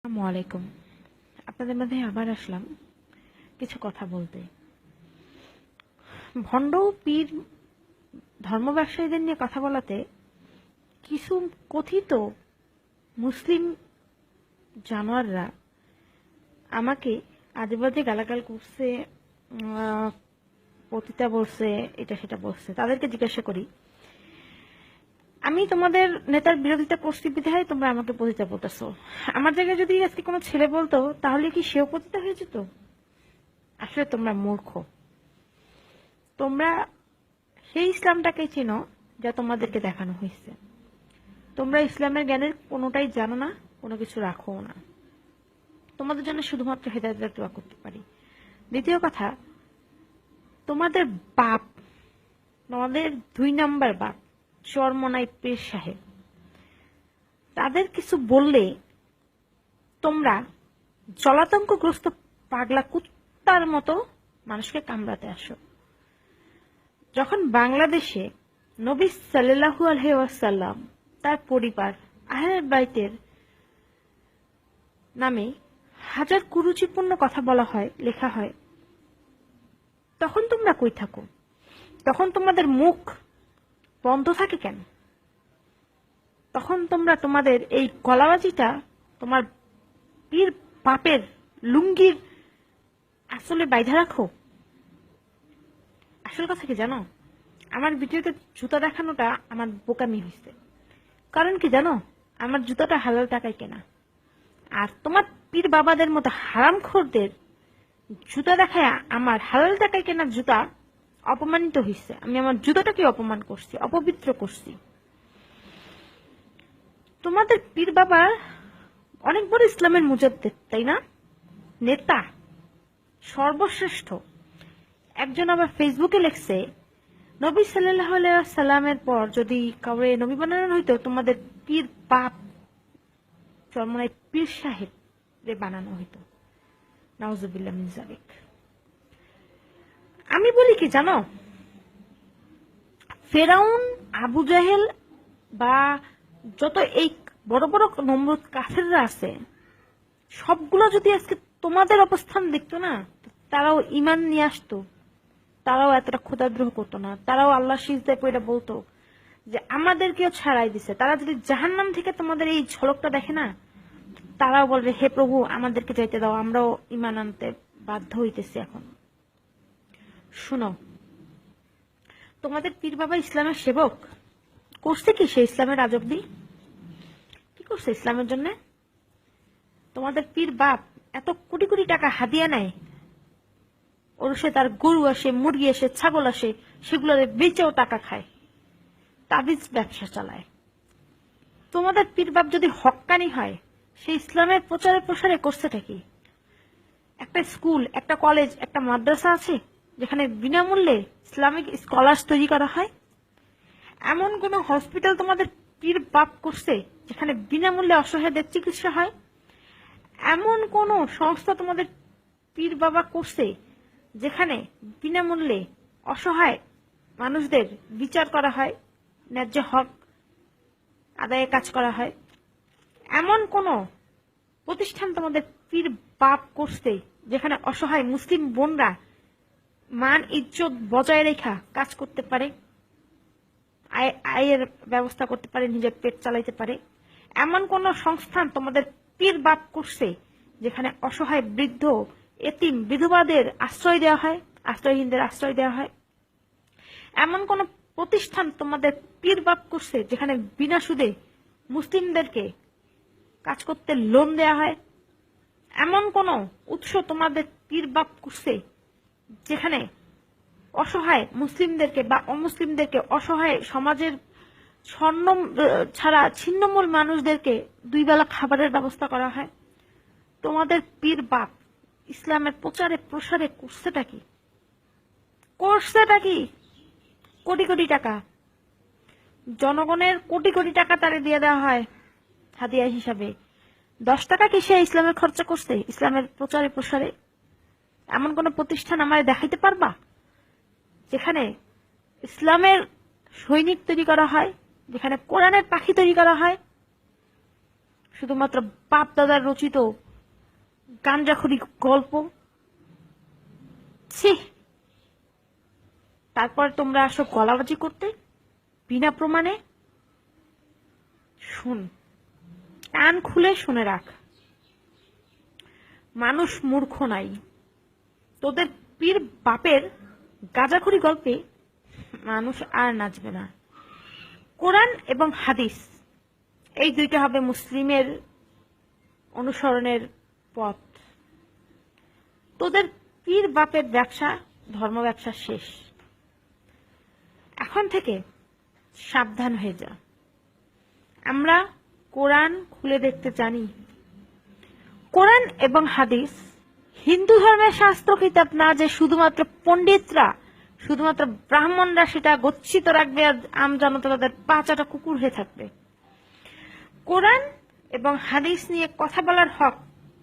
আসসালামু আলাইকুম। আপনাদের মধ্যে আবার আসলাম কিছু কথা বলতে। ভণ্ড পীর ধর্ম ব্যবসায়ীদের নিয়ে কথা বলাতে কিছু কথিত মুসলিম জানোয়াররা আমাকে আজেবাজে গালাগাল করছে, পতিতা বলছে, এটা সেটা বলছে। তাদেরকে জিজ্ঞাসা করি, আমি তোমাদের নেতার বিরোধিতা করছি বিধায় তোমরা আমাকে পতিতা বলতেছো। আমার জায়গায় যদি আজকে কোনো ছেলে বলতো তাহলে কি সেও পতিতা হয়ে যেত? আসলে তোমরা মূর্খ। তোমরা সেই ইসলামটাকে চিনো যা তোমাদেরকে দেখানো হয়েছে। তোমরা ইসলামের জ্ঞানের কোনোটাই জানো না, কোনো কিছু রাখো না। তোমাদের জন্য শুধুমাত্র হেদায়েতের দোয়া করতে পারি। দ্বিতীয় কথা, তোমাদের বাপ, তোমাদের 2 নাম্বার বাপ চরমনাই পীর সাহেব, তাদের কিছু বললে তোমরা জলাতঙ্কগ্রস্ত পাগলা কুত্তার মতো মানুষকে কামড়াতে আসো। যখন বাংলাদেশে নবী সাল্লাল্লাহু আলাইহি ওয়াসাল্লাম, তার পরিবার, আহলে বাইতের নামে হাজার কুরুচিপূর্ণ কথা বলা হয়, লেখা হয়, তখন তোমরা কই থাকো? তখন তোমাদের মুখ বন্ধ থাকে কেন? তখন তোমরা তোমাদের এই গলাবাজিটা তোমার পীর বাপের লুঙ্গির আসলে বাইধা রাখো। আসল কথা কি জানো? আমার ভিডিওতে জুতা দেখানোটা আমার বোকামি হয়েছে। কারণ কি জানো? আমার জুতাটা হালাল টাকায় কেনা। আর তোমার পীর বাবাদের মতো হারামখোরদের জুতা দেখায় আমার হালাল টাকায় কেনা জুতা অপমানিত হয়েছে। আমি আমার জুতাটাকে অপমান করছি, অপবিত্র করছি। তোমাদের পীর বাবা অনেক বড় ইসলামের মুজাদ্দিদ, তাই না? নেতা, সর্বশ্রেষ্ঠ। একজন আবার ফেসবুকে লিখছে, নবী সাল্লাল্লাহু আলাইহি ওয়াসাল্লামের পর যদি কাউরে নবী বানানো হইতো তোমাদের পীর বাপ চরমনাই পীর সাহেব রে বানানো হইতো। নাউজুবিল্লাহ মিন যালিক। আমি বলি কি জানো? ফেরাউন, আবু জাহেল বা যত এই বড় বড় নমরুদ কাফেররা আছে, সবগুলো যদি আজকে তোমাদের অবস্থান দেখতো না, তারাও ঈমান নিয়ে আসতো, তারাও এতটা ক্ষুধাদ্রোহ করতো না, তারাও আল্লাহ সিজদায় পড়ে বলতো যে আমাদেরকেও ছাড়াই দিছে। তারা যদি জাহান্নাম থেকে তোমাদের এই ঝলকটা দেখে না, তারাও বলবে হে প্রভু আমাদেরকে যাইতে দাও, আমরাও ঈমান আনতে বাধ্য হইতেছি। এখন শুনো, তোমাদের পীর বাবা ইসলামের সেবক করছে কি? সে ইসলামের রাজব্দি কি করছে ইসলামের জন্য? তোমাদের পীর বাপ এত কোটি কোটি টাকা হাদিয়া নেয়, ওর সে তার গরু আসে, মুরগি আসে, ছাগল আসে, সেগুলো বেচেও টাকা খায়, তাবিজ ব্যবসা চালায়। তোমাদের পীর বাপ যদি হক্কানি হয়, সে ইসলামের প্রচারে প্রসারে করছেটা কি? একটা স্কুল, একটা কলেজ, একটা মাদ্রাসা আছে যেখানে বিনামূল্যে ইসলামিক স্কলার্স তৈরি করা হয়? এমন কোন হসপিটাল তোমাদের পীর বাপ করছে যেখানে বিনামূল্যে অসহায়দের চিকিৎসা হয়? এমন কোন সংস্থা তোমাদের পীর বাবা করছে যেখানে বিনামূল্যে অসহায় মানুষদের বিচার করা হয়, ন্যায্য হক আদায়ে কাজ করা হয়? এমন কোন প্রতিষ্ঠান তোমাদের পীর বাপ করছে যেখানে অসহায় মুসলিম বোনরা মান ইজ্জত বজায় রেখা কাজ করতে পারে, আয়ের ব্যবস্থা করতে পারে, নিজের পেট চালাইতে পারে? এমন কোন সংস্থান তোমাদের পীর বাপ করছে যেখানে অসহায় বৃদ্ধ, এতিম, বিধবাদের আশ্রয় দেওয়া হয়, আশ্রয়হীনদের আশ্রয় দেওয়া হয়? এমন কোন প্রতিষ্ঠান তোমাদের পীর বাপ করছে যেখানে বিনা সুদে মুসলিমদেরকে কাজ করতে লোন দেওয়া হয়? এমন কোন উৎস তোমাদের পীর বাপ করছে যেখানে অসহায় মুসলিমদেরকে বা অমুসলিমদেরকে, অসহায় সমাজের স্বর্ণ ছাড়া ছিন্নমূল মানুষদেরকে 2 বেলা খাবারের ব্যবস্থা করা হয়? তোমাদের পীর বাপ ইসলামের প্রচারে প্রসারে করছেটা কি? কোটি কোটি টাকা, জনগণের কোটি কোটি টাকা তারে দিয়ে দেওয়া হয় হাদিয়া হিসাবে। 10 টাকা কি সে ইসলামের খরচা করছে ইসলামের প্রচারে প্রসারে? এমন কোন প্রতিষ্ঠান আমায় দেখাইতে পারবা যেখানে ইসলামের সৈনিক তৈরি করা হয়, যেখানে কোরআনের পাখি তৈরি করা হয়? শুধুমাত্র বাপ দাদার রচিত গাঞ্জাখুরি গল্প। ছি, তারপর তোমরা আসো গলাবাজি করতে বিনা প্রমাণে। শুন, কান খুলে শুনে রাখ, মানুষ মূর্খ নাই। তোদের পীর বাপের গাঁজাখুরি গল্পে মানুষ আর নাচবে না। কোরআন এবং হাদিস এই দুইটা হবে মুসলিমের অনুসরণের পথ। তোদের পীর বাপের ব্যবসা, ধর্ম ব্যবসা শেষ। এখন থেকে সাবধান হয়ে যা। আমরা কোরআন খুলে দেখতে জানি। কোরআন এবং হাদিস হিন্দু ধর্মের শাস্ত্র কিতাব না যে শুধুমাত্র পণ্ডিতরা, শুধুমাত্র ব্রাহ্মণরা সেটা গচ্ছিত রাখবে আর আমজনতা তাদের পাঁচাটা কুকুর হয়ে থাকবে। কোরআন এবং হাদিস নিয়ে কথা বলার হক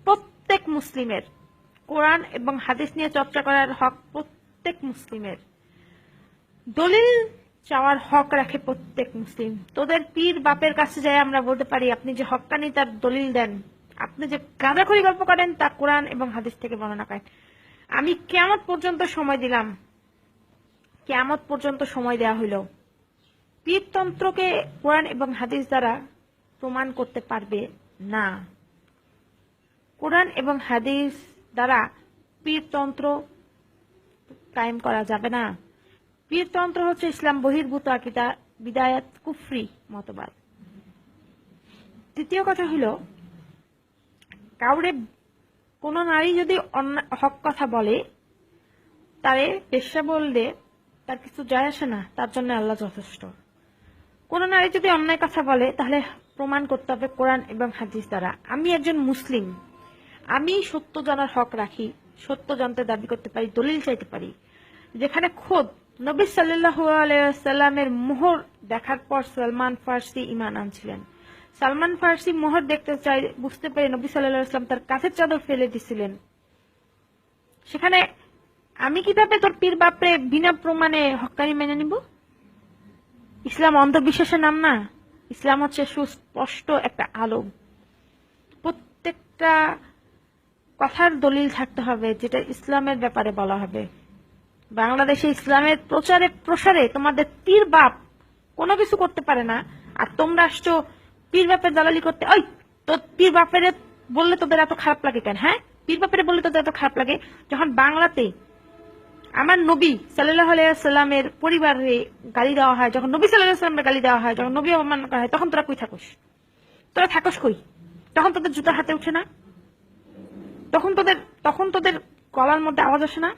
প্রত্যেক মুসলিমের। কোরআন এবং হাদিস নিয়ে চর্চা করার হক প্রত্যেক মুসলিমের। দলিল চাওয়ার হক রাখে প্রত্যেক মুসলিম। তোদের পীর বাপের কাছে যাই আমরা বলতে পারি, আপনি যে হক্কানি তার দলিল দেন, আপনি যে গাঁজাখুরি গল্প করেন তা কোরআন এবং হাদিস থেকে বর্ণনা করেন। আমি কিয়ামত পর্যন্ত সময় দিলাম, কিয়ামত পর্যন্ত সময় দেওয়া হইল, পীরতন্ত্রকে কোরআন এবং হাদিস দ্বারা প্রমাণ করতে পারবে না। কোরআন এবং হাদিস দ্বারা পীরতন্ত্র কায়েম করা যাবে না। পীরতন্ত্র হচ্ছে ইসলাম বহির্ভূত আকীদা, বিদায়াত কুফরি মতবাদ। তৃতীয় কথা হইল, কাউরে কোন নারী যদি হক কথা বলে, তারে পেশা বললে তার কিছু যায় আসে না, তার জন্য আল্লাহ যথেষ্ট। কোন নারী যদি অন্যায় কথা বলে তাহলে প্রমাণ করতে হবে কোরআন এবং হাদিস দ্বারা। আমি একজন মুসলিম, আমি সত্য জানার হক রাখি, সত্য জানতে দাবি করতে পারি, দলিল চাইতে পারি। যেখানে খোদ নবী সাল্লাল্লাহু আলাইহি ওয়াসাল্লামের মোহর দেখার পর সালমান ফার্সি ঈমান আনছিলেন। সালমান ফার্সি মোহর দেখতে চাই, বুঝতে পেরে নবী সাল্লাল্লাহু আলাইহি ওয়াসাল্লাম তার কাঁধের চাদর ফেলে দিছিলেন। সেখানে আমি কিভাবে তোর পীর বাপরে বিনা প্রমাণে হক্কানি মেনে নিব? ইসলাম অন্ধবিশ্বাসের নাম না, ইসলাম হচ্ছে সুস্পষ্ট একটা আলো। প্রত্যেকটা কথার দলিল থাকতে হবে যেটা ইসলামের ব্যাপারে বলা হবে। বাংলাদেশে ইসলামের প্রচারে প্রসারে তোমাদের পীর বাপ কোনো কিছু করতে পারে না, আর তোমরা আসছো পীর বাপের দালালি করতে। ওই তোর পীর বাপের বললে তোদের এত খারাপ লাগে কেন? হ্যাঁ, পীর বাপের বললে তোদের এত খারাপ লাগে যখন বাংলাতে আমার নবী সাল্লাল্লাহু আলাইহি ওয়াসাল্লামের পরিবারে গালি দেওয়া হয়, যখন নবী সাল্লাল্লাহু আলাইহি ওয়াসাল্লামের গালি দেওয়া হয়, যখন নবী অপমান করা হয়, তখন তোরা কই থাকোস? তোরা থাকোস কই? তখন তোদের জুতা হাতে উঠে না? তখন তোদের গলার মধ্যে আওয়াজ আসে না?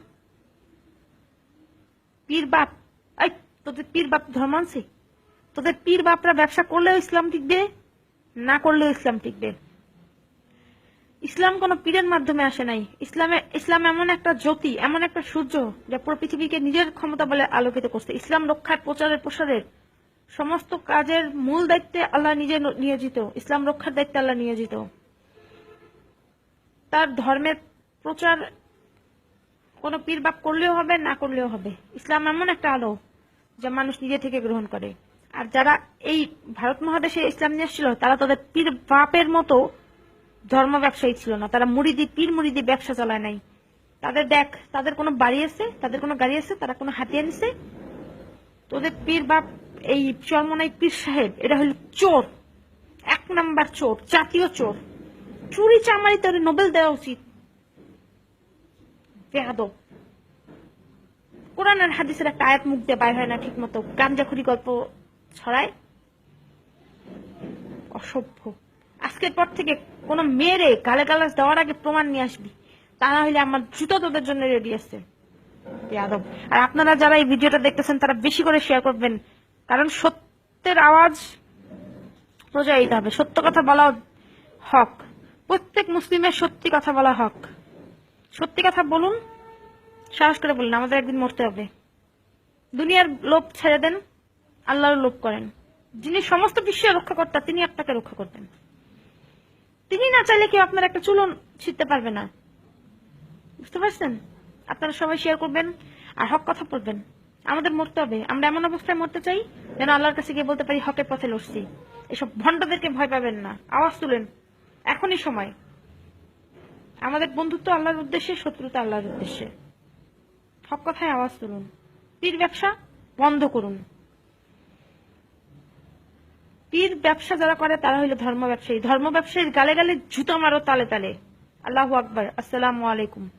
পীর বাপ, এই তোদের পীর বাপ ধর্ম আনছে? তোদের পীর বাপরা ব্যবসা করলেও ইসলাম টিকবে, না করলেও ইসলাম টিকবে। ইসলাম কোন পীরের মাধ্যমে আসে নাই। ইসলাম এমন একটা জ্যোতি, এমন একটা সূর্য যা পুরো পৃথিবীকে নিজের ক্ষমতা বলে আলোকিত করছে। ইসলাম রক্ষার, প্রচারের, প্রসারের সমস্ত কাজের মূল দায়িত্বে আল্লাহ নিজে নিয়োজিত। ইসলাম রক্ষার দায়িত্বে আল্লাহ নিয়োজিত। তার ধর্মের প্রচার কোন পীর বাপ করলেও হবে, না করলেও হবে। ইসলাম এমন একটা আলো যা মানুষ নিজে থেকে গ্রহণ করে। আর যারা এই ভারত মহাদেশে ইসলাম নিয়ে আসছিল, তারা তাদের পীর বাপের মতো ধর্ম ব্যবসায়ী ছিল না। তারা পীর মুরিদি ব্যবসা চালায় নাই। তাদের দেখ, তাদের কোনো বাড়ি আছে, তাদের কোনো গাড়ি আছে, তারা কোনো হাতিয়ার নিছে। তোদের পীর বাপ এই চরমনাই পীর সাহেব, এটা হলো চোর, 1 নাম্বার চোর, জাতীয় চোর। চুরি চামারি তোর নোবেল দেওয়া উচিত। বেয়াদব। কোরআন আর হাদিসের একটা আয়াত মুখ দিয়ে বাইর হয় না ঠিক মতো, গাঞ্জাখুরি গল্প ছড়ায়। অসভ্য। আজকের পর থেকে কোন মেয়েরে গালাগালাজ দেওয়ার আগে প্রমাণ নিয়ে আসবি, তা না হলে আমার জুতো তোদের জন্য রেডি আছে। বেয়াদব। আর আপনারা যারা এই ভিডিওটা দেখতেছেন তারা বেশি করে শেয়ার করবেন, কারণ সত্যের আওয়াজ প্রচারিত হবে। সত্য কথা বলা হক, প্রত্যেক মুসলিমের সত্যি কথা বলা হক। সত্যি কথা বলুন, সাহস করে বলুন। আমাদের একদিন মরতে হবে। দুনিয়ার লোভ ছেড়ে দেন, আল্লাহর লোভ করেন। যিনি সমস্ত বিশ্বের রক্ষাকর্তা, তিনি আপনাকে রক্ষা করবেন। তিনি না চাইলে কেউ আপনার একটা চুলও ছিঁড়তে পারবে না। বুঝতে পারছেন? আপনারা সবাই শেয়ার করবেন আর হক কথা বলবেন। আমাদের মরতে হবে। আমরা এমন অবস্থায় মরতে চাই যেন আল্লাহর কাছে গিয়ে বলতে পারি হকের পথে লড়ছি। এসব ভণ্ডদেরকে ভয় পাবেন না, আওয়াজ তুলেন। এখনই সময়। আমাদের বন্ধুত্ব আল্লাহর উদ্দেশ্যে, শত্রুতা আল্লাহর উদ্দেশ্যে। সব কথায় আওয়াজ তুলুন। পীর ব্যবসা বন্ধ করুন। পীর ব্যবসা যারা করে তারা হইলো ধর্ম ব্যবসায়ী। ধর্ম ব্যবসায়ীর গালে গালে জুতা মারো, তালে তালে। আল্লাহু আকবার। আসসালামু আলাইকুম।